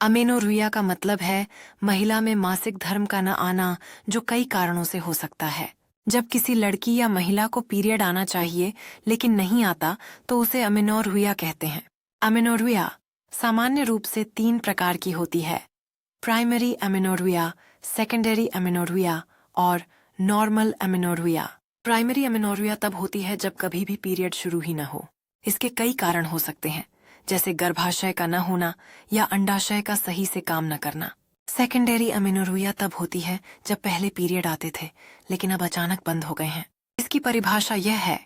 अमेनोर्हिया का मतलब है महिला में मासिक धर्म का न आना, जो कई कारणों से हो सकता है। जब किसी लड़की या महिला को पीरियड आना चाहिए लेकिन नहीं आता तो उसे अमेनोर्हिया कहते हैं। अमेनोर्हिया सामान्य रूप से 3 प्रकार की होती है: प्राइमरी अमेनोर्हिया, सेकेंडरी अमेनोर्हिया और नॉर्मल अमेनोर्हिया। प्राइमरी अमेनोर्हिया तब होती है जब कभी भी पीरियड शुरू ही न हो। इसके कई कारण हो सकते हैं, जैसे गर्भाशय का न होना या अंडाशय का सही से काम न करना। सेकेंडरी अमेनोर्हिया तब होती है जब पहले पीरियड आते थे लेकिन अब अचानक बंद हो गए हैं। इसकी परिभाषा यह है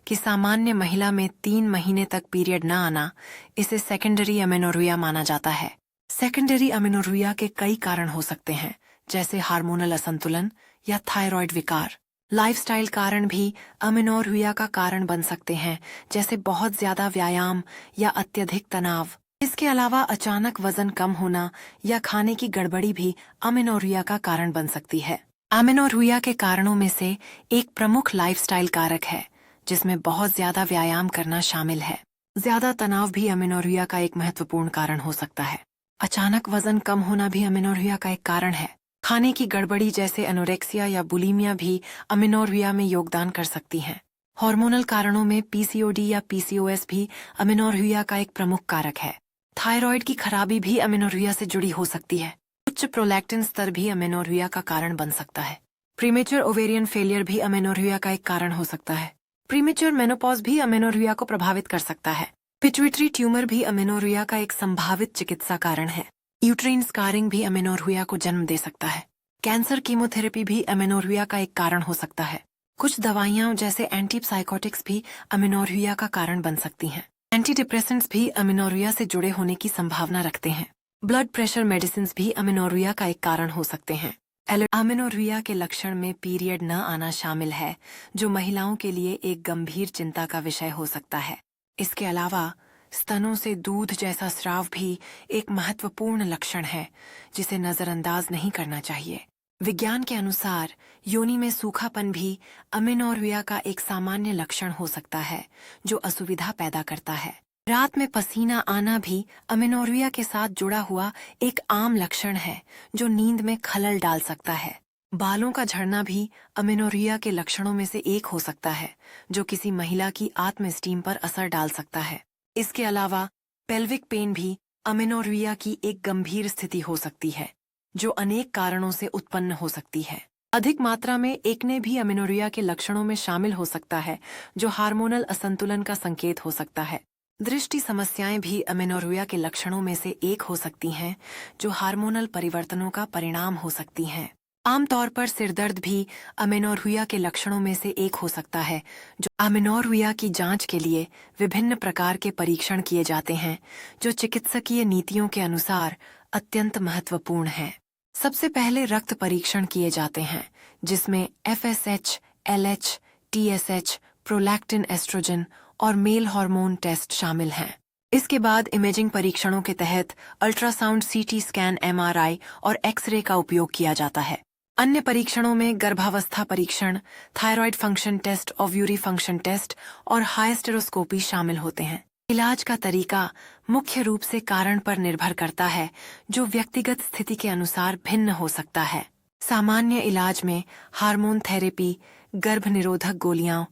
कि सामान्य महिला में 3 महीने तक पीरियड न आना, इसे सेकेंडरी अमेनोर्हिया माना जाता है। सेकेंडरी अमेनोर्हिया के कई कारण हो सकते हैं, जैसे हार्मोनल असंतुलन या थायराइड विकार। लाइफस्टाइल कारण भी अमेनोर्हिया का कारण बन सकते हैं, जैसे बहुत ज्यादा व्यायाम या अत्यधिक तनाव। इसके अलावा अचानक वजन कम होना या खाने की गड़बड़ी भी अमेनोर्हिया का कारण बन सकती है। अमेनोर्हिया के कारणों में से एक प्रमुख लाइफस्टाइल कारक है, जिसमें बहुत ज्यादा व्यायाम करना शामिल है। ज्यादा तनाव भी अमेनोर्हिया का एक महत्वपूर्ण कारण हो सकता है। अचानक वजन कम होना भी अमेनोर्हिया का एक कारण है। खाने की गड़बड़ी जैसे एनोरेक्सिया या बुलिमिया भी अमेनोर्हिया में योगदान कर सकती हैं। हार्मोनल कारणों में पीसीओडी या पीसीओएस भी अमेनोर्हिया का एक प्रमुख कारक है। थायराइड की खराबी भी अमेनोर्हिया से जुड़ी हो सकती है। उच्च प्रोलैक्टिन स्तर भी अमेनोर्हिया का कारण बन सकता है। प्रीमेच्योर ओवेरियन फेलियर भी अमेनोर्हिया का एक कारण हो सकता है। प्रीमेच्योर मेनोपॉज भी अमेनोर्हिया को प्रभावित कर सकता है। पिट्यूटरी ट्यूमर भी अमेनोर्हिया का एक संभावित चिकित्सा कारण है। यूट्राइन स्कारिंग भी अमेनोर्हिया को जन्म दे सकता है। कैंसर कीमोथेरेपी भी अमेनोर्हिया का एक कारण हो सकता है। कुछ दवाइयां जैसे एंटीसाइकोटिक्स भी अमेनोर्हिया का कारण बन सकती हैं। एंटी डिप्रेसेंट्स भी अमेनोर्हिया से जुड़े होने की संभावना रखते हैं। ब्लड प्रेशर मेडिसिन भी अमेनोर्हिया का एक कारण हो सकते हैं। अमेनोर्हिया के लक्षण में पीरियड न आना शामिल है, जो महिलाओं के लिए एक गंभीर चिंता का विषय हो सकता है। इसके अलावा स्तनों से दूध जैसा स्राव भी एक महत्वपूर्ण लक्षण है, जिसे नजरअंदाज नहीं करना चाहिए। विज्ञान के अनुसार योनि में सूखापन भी अमेनोर्हिया का एक सामान्य लक्षण हो सकता है, जो असुविधा पैदा करता है। रात में पसीना आना भी अमेनोर्हिया के साथ जुड़ा हुआ एक आम लक्षण है, जो नींद में खलल डाल सकता है। बालों का झड़ना भी अमेनोर्हिया के लक्षणों में से एक हो सकता है, जो किसी महिला की आत्म-स्टीम पर असर डाल सकता है। इसके अलावा पेल्विक पेन भी अमेनोर्हिया की एक गंभीर स्थिति हो सकती है, जो अनेक कारणों से उत्पन्न हो सकती है। अधिक मात्रा में एक्ने भी अमेनोर्हिया के लक्षणों में शामिल हो सकता है, जो हार्मोनल असंतुलन का संकेत हो सकता है। दृष्टि समस्याएं भी अमेनोर्हिया के लक्षणों में से एक हो सकती हैं, जो हार्मोनल परिवर्तनों का परिणाम हो सकती हैं। आमतौर पर सिरदर्द भी अमेनोर्हिया के लक्षणों में से एक हो सकता है, जो अमेनोर्हिया की जांच के लिए विभिन्न प्रकार के परीक्षण किए जाते हैं, जो चिकित्सकीय नीतियों के अनुसार अत्यंत महत्वपूर्ण हैं। सबसे पहले रक्त परीक्षण किए जाते हैं, जिसमें FSH, LH, TSH, prolactin, estrogen और मेल हार्मोन टेस्ट शामिल हैं। इसके बाद इमेजिंग परीक्षणों के तहत अल्ट्रासाउंड, CT स्कैन, MRI और एक्सरे का उपयोग किया जाता है। अन्य परीक्षणों में गर्भावस्था परीक्षण, thyroid function test, ovary function test और हाइस्टेरोस्कोपी शामिल होते हैं। इलाज का तरीका मुख्य रूप से कारण पर निर्भर करता है, जो व्यक्तिगत स्थिति के अनुसार भिन्न हो सकता है। सामान्य इलाज में हार्मोन थेरेपी, गर्भ निरोधक गोलियां,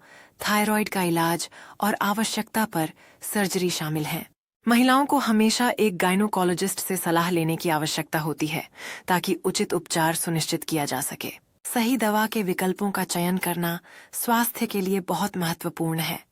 थायराइड का इलाज और आवश्यकता पर सर्जरी शामिल हैं। महिलाओं को हमेशा एक गायनोकोलॉजिस्ट से सलाह लेने की आवश्यकता होती है, ताकि उचित उपचार सुनिश्चित किया जा सके। सही दवा के विकल्पों का चयन करना स्वास्थ्य के लिए बहुत महत्वपूर्ण है,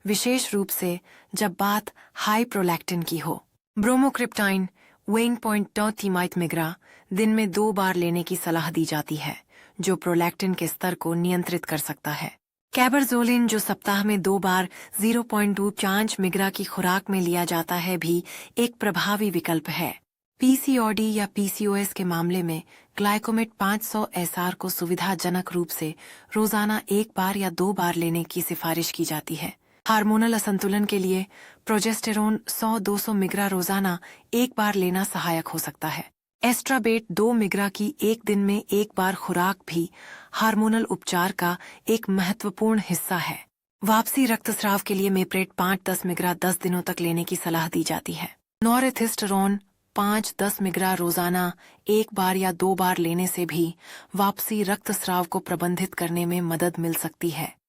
विशेष रूप से जब बात हाई प्रोलैक्टिन की हो। ब्रोमोक्रिप्टाइन 1.2 मिग्रा दिन में 2 बार लेने की सलाह दी जाती है, जो प्रोलैक्टिन के स्तर को नियंत्रित कर सकता है। कैबरजोलिन, जो सप्ताह में 2 बार 0.25 मिग्रा की खुराक में लिया जाता है, भी एक प्रभावी विकल्प है। पीसीओडी या पीसीओएस के मामले में ग्लाइकोमेट 500 SR को सुविधाजनक रूप से रोजाना 1 बार या 2 बार लेने की सिफारिश की जाती है। हार्मोनल असंतुलन के लिए प्रोजेस्टेरोन 100-200 मिग्रा रोजाना 1 बार लेना सहायक हो सकता है। एस्ट्राबेट 2 मिग्रा की 1 दिन में 1 बार खुराक भी हार्मोनल उपचार का एक महत्वपूर्ण हिस्सा है। वापसी रक्तस्राव के लिए मेप्रेट 5-10 मिग्रा 10 दिनों तक लेने की सलाह दी जाती है। नॉरेथिस्टेरोन 5-10 मिग्रा रोजाना 1 बार या 2 बार लेने से भी वापसी रक्तस्राव को प्रबंधित करने में मदद मिल सकती है।